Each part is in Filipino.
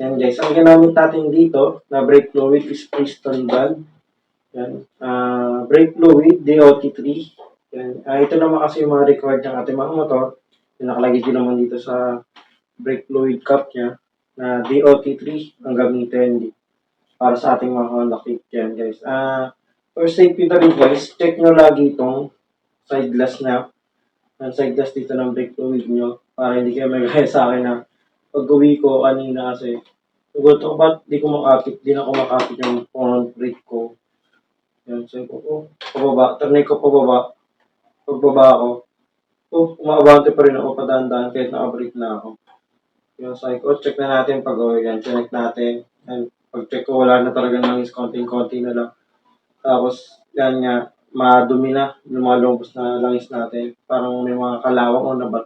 Yan guys, ang ginamit natin dito na brake fluid is piston valve. Yan. Brake fluid, DOT3. Yan. Ito naman kasi yung mga required ng ating mga motor. Yung nakalagay din naman dito sa brake fluid cup niya na DOT3 ang gamitin para sa ating mga Honda kit. Yan guys. For safety na rin guys, check nyo lagi itong side glass na. Ang side glass dito ng brake fluid nyo para hindi kayo may gaya sa akin na pag-uwi ko kanina kasi sagot ko ba't di na ako makapit yung front brake ko. Yan, so ko, pababa, turnay ko pababa, pagbaba ako, umaabante pa rin ako padaan-daan kahit naka-brake na ako. Yung sabi ko, check na natin pag-uwi yan, check natin. And pag-check ko, wala na talaga langis, konting-konti na lang. Tapos, yan nga, madumi na, lumalabas na langis natin. Parang may mga kalawang o nabat,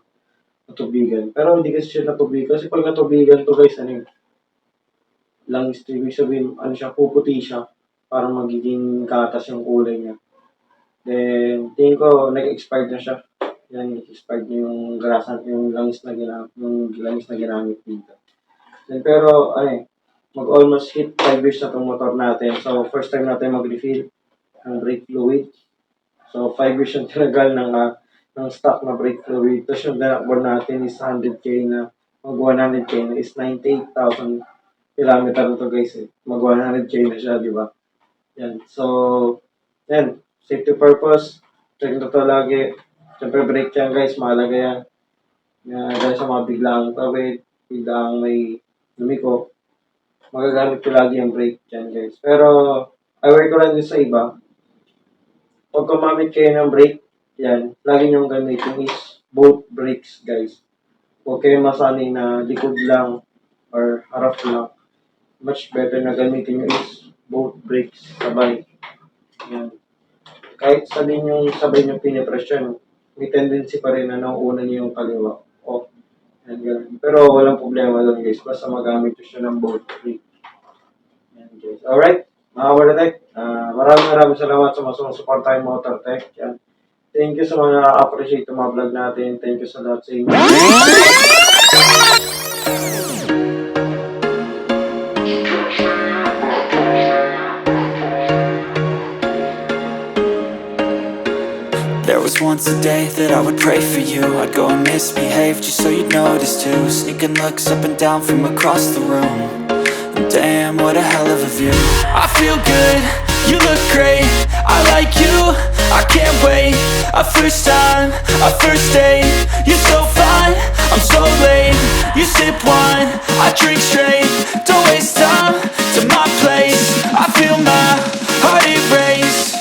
natubigan. Pero hindi kasi siya natubigan. Kasi pag natubigan to guys, ano yung langis, ibig sabihin, ano siya, puputi siya. Parang magiging gatas yung kulay niya. Then, tingin ko, nag-expired na siya. Yan, expired na yung grasa, yung langis na ginamit dito. Then, pero, mag-almost hit 5 years na itong motor natin. So, first time natin mag-refill ng brake fluid. So, 5 years yung tinagal ng stock na brake fluid. Tapos yung dinakbon natin is 100K na, mag-100K na is 98,000 kilometer na to guys. Mag-100K na siya, di ba? Yan. So, yan. Safety purpose. Check na to lagi. Siyempre, brake yan guys. Mahalaga yan. Dahil sa mga biglaang tawid, biglaang may lumiko, magagamit ko lagi yung brake yan guys. Pero, aware ko lang din sa iba. Pag kumamit kayo ng brake, yan, lagi nyo gamitin is both brakes guys. Huwag kayo masanay na likod lang or harap lang. Much better na gamitin nyo is both brakes sabay. Yan. Kahit sabihin yung sabay nyo pinipresyon, may tendency pa rin na nauuna nyo yung kaliwa. Yan, ganun. Pero walang problema doon guys, basta magamit nyo siya ng both brake. Yan guys. Alright, mga Waratech, maraming salamat sa mga sumusuportahan Motor Tech. Yan. Thank you sa mga appreciate ng mga vlog natin. Thank you sa lahat sa inyo. There was once a day that I would pray for you. I'd go and misbehave just so you'd notice too. Sneaking looks up and down from across the room. And damn, what a hell of a view. I feel good, you look great, I like you, I can't wait. A first time, a first date. You're so fine, I'm so late. You sip wine, I drink straight. Don't waste time to my place. I feel my heart erase.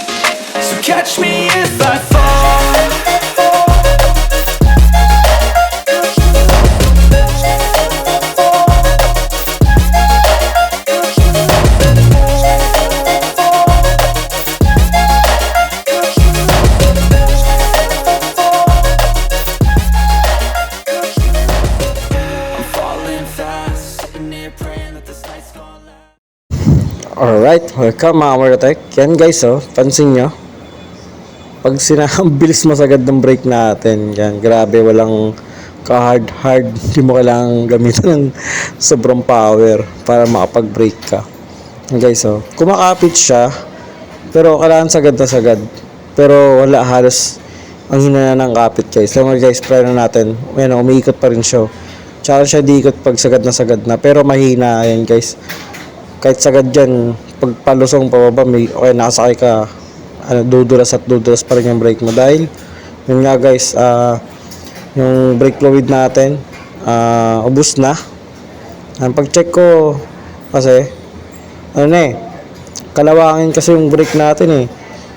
So catch me if I fall. Alright, welcome mga Waratech. Yan guys, pansin nyo. Pag bilis masagad ng brake natin, yan, grabe, walang ka-hard. Hindi mo kailangan gamitin ng sobrang power para makapag-brake ka. Yan guys, kumakapit siya, pero kailangan sagad na sagad. Pero wala, halos ang hina ng kapit guys. Alam mo guys, try na natin. Yan, umiikot pa rin siya. Tsaka siya diikot pag sagad na. Pero mahina, yan guys. Kahit sagad dyan, pag palusong pababa, nakasakay ka, dudulas pa rin yung brake mo. Dahil, yun nga guys, yung brake fluid natin, ubos na. Ang pag-check ko, kasi, kalawangin kasi yung brake natin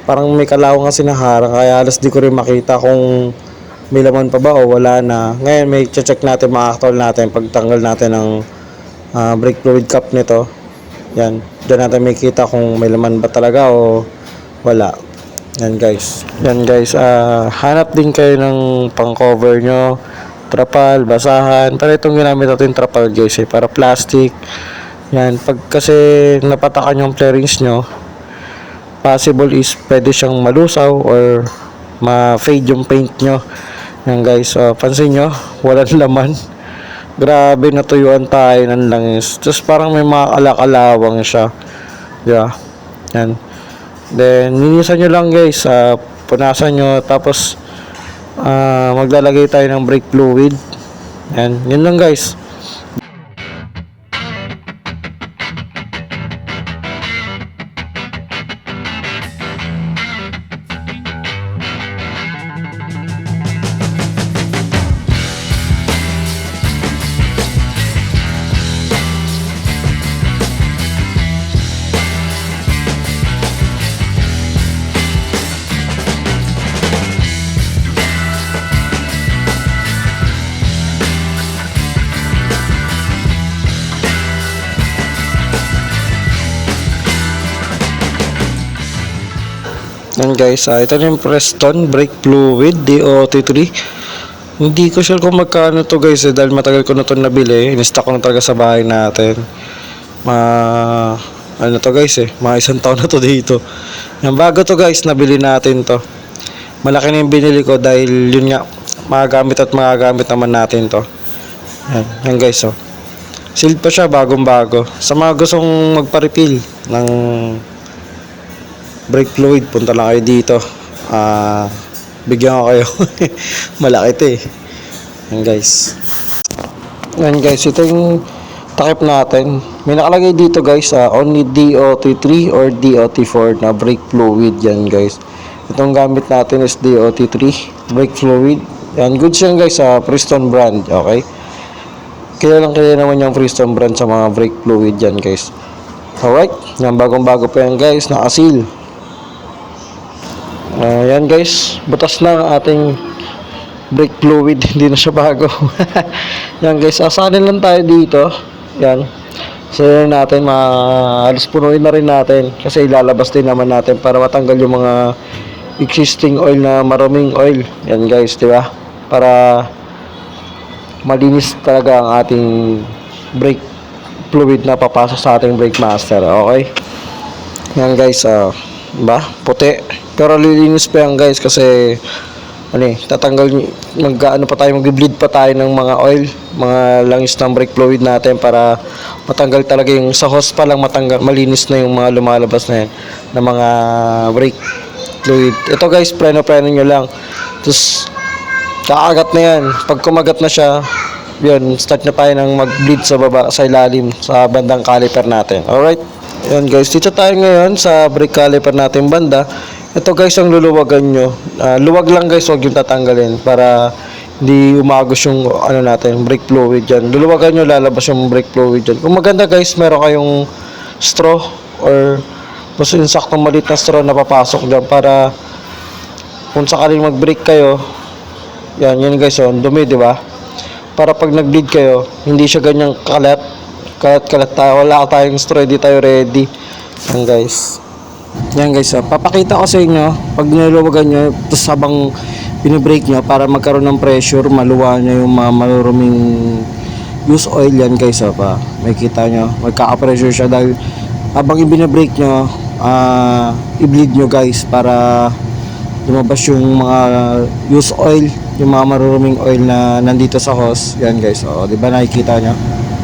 Parang may kalawang kasi naharang, kaya halos di ko rin makita kung may laman pa ba o wala na. Ngayon, may check natin, ma-actual natin, pagtanggal natin ng brake fluid cap nito. Yan, dyan natin makikita kung may laman ba talaga o wala. Yan guys, hanap din kayo ng pang cover nyo, trapal, basahan. Pero itong ginamit natin trapal guys, para plastic. Yan, pag kasi napatakan yung flarings nyo, possible is pwede siyang malusaw or ma-fade yung paint nyo. Yan guys, pansin nyo, walang laman. Grabe, natuyuan tayo ng langis. Tapos parang may mga alakalawang siya. Yeah. Yan. Then, linisan nyo lang guys. Punasan nyo. Tapos, maglalagay tayo ng brake fluid. Yan. Yun lang guys. Yan guys, ito na yung Preston brake fluid DOT3. Hindi ko sure kung magkano to guys dahil matagal ko na to nabili. In-stock ko na talaga sa bahay natin. Ano to guys mga isang taon na to dito. Yan, bago to guys, nabili natin to. Malaki na yung binili ko dahil yun nga, magagamit naman natin to. Yan guys sealed pa siya, bagong bago. Sa mga gustong magpa-refill ng brake fluid, punta lang kayo dito. Bigyan ko kayo. Malaki ito Yan guys. Yan guys, ito yung takip natin. May nakalagay dito guys, only DOT3 or DOT4 na brake fluid. Yan guys. Itong gamit natin is DOT3 brake fluid. Yan, goods yan guys sa Preston brand. Okay. Kaya naman yung Preston brand sa mga brake fluid yan guys. Alright. Yan, bagong bago pa yan guys. Naka-seal. Yan guys, butas na ang ating brake fluid, hindi na siya bago. Yan guys, asanin lang tayo dito. Yan. So yan natin, halos punuin na rin natin kasi ilalabas din naman natin para matanggal yung mga existing oil na maruming oil. Yan guys, di ba? Para malinis talaga ang ating brake fluid na papasok sa ating brake master. Okay? Yan guys, ba? Puti. Pero lilinis pa yan guys kasi tatanggal, mag-bleed pa tayo ng mga oil, mga langis ng brake fluid natin para matanggal talaga yung sa hose pa lang, malinis na yung mga lumalabas na yan ng mga brake fluid. Ito guys, preno nyo lang. Tapos kakagat na yan. Pag kumagat na siya, yun, start na tayo ng mag-bleed sa baba, sa ilalim, sa bandang caliper natin. Alright? Yan guys, dito tayo ngayon sa brake caliper natin banda. Ito guys ang luluwagan nyo. Luwag lang guys, huwag yung tatanggalin para hindi umagos yung natin, brake fluid dyan. Luluwagan nyo, lalabas yung brake fluid dyan. Kung maganda guys, meron kayong straw or mas insaktong maliit na straw na papasok dyan para kung sakaling mag-brake kayo, yan guys, dumi, di ba? Para pag nag-bleed kayo, hindi siya ganyang kalat tayo, wala tayong straw, hindi tayo ready. Yan guys. Yan guys, papakita ko sa inyo pag niluwagan nyo, tapos habang binibrake nyo para magkaroon ng pressure, maluwa nyo yung mga maruruming use oil. Yan guys, may kita nyo, magkaka-pressure siya dahil habang ibinibrake nyo, i-bleed nyo guys para lumabas yung mga use oil, yung mga maruruming oil na nandito sa hose. Yan guys, di ba nakikita nyo?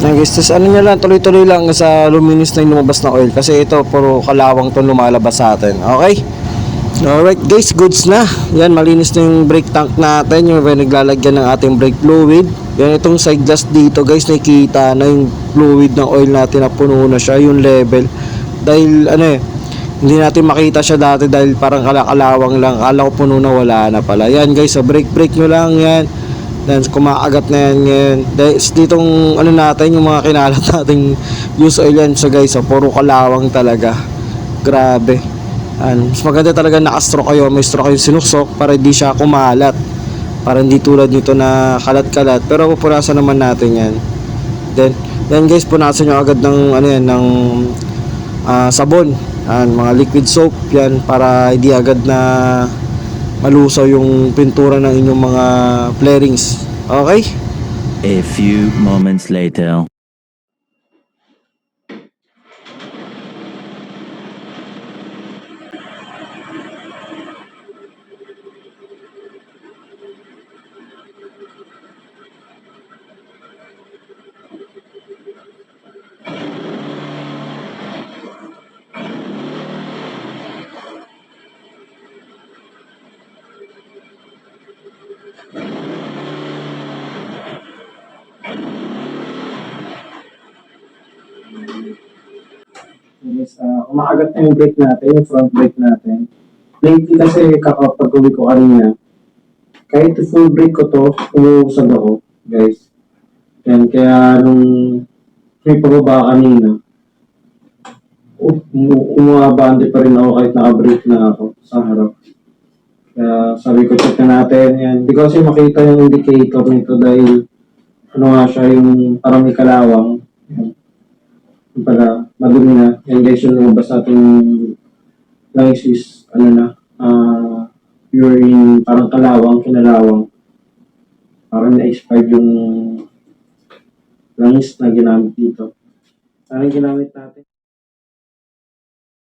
Yan guys, tapos nyo lang, tuloy-tuloy lang sa luminis na yung lumabas na oil kasi ito puro kalawang to lumalabas sa atin. Okay? Alright guys, goods na. Yan, malinis na yung brake tank natin, yung naglalagyan ng ating brake fluid. Yan, itong side glass dito guys, nakikita na yung fluid ng oil natin na puno na siya, yung level. Dahil hindi natin makita siya dati dahil parang kalawang lang. Kala ko puno na, wala na pala. Yan guys, brake nyo lang yan. Then kumakagat na yan ngayon. Ditong natin, yung mga kinalat nating use oil yan. So guys, puro kalawang talaga. Grabe. Mas maganda talaga naka-straw kayo. May straw kayo sinuksok para hindi siya kumalat. Para hindi tulad nito na kalat-kalat. Pero pupunasan naman natin yan. Then guys, punasan nyo agad ng ng sabon. Mga liquid soap yan para hindi agad na malusaw yung pintura ng inyong mga flarings. Okay? A few moments later. guys, umakagat na yung brake natin, yung front brake natin. Lately kasi kakapag-uwi ko kanina, kahit full brake ko to, umuusag ako, guys. Yan, kaya nung may pababa kanina, umabante pa rin ako kahit naka-brake na ako sa harap. Kaya sabi ko, check na natin. Yan. Hindi ko kasi makita yung indicator nito dahil ano nga siya, yung parang may kalawang. Yan. Yung pala, madumi na. Yan guys, yung lumabas natin langis is, ano na, urine, parang kalawang, kinalawang. Parang na-expired yung langis na ginamit dito. Parang ginamit natin.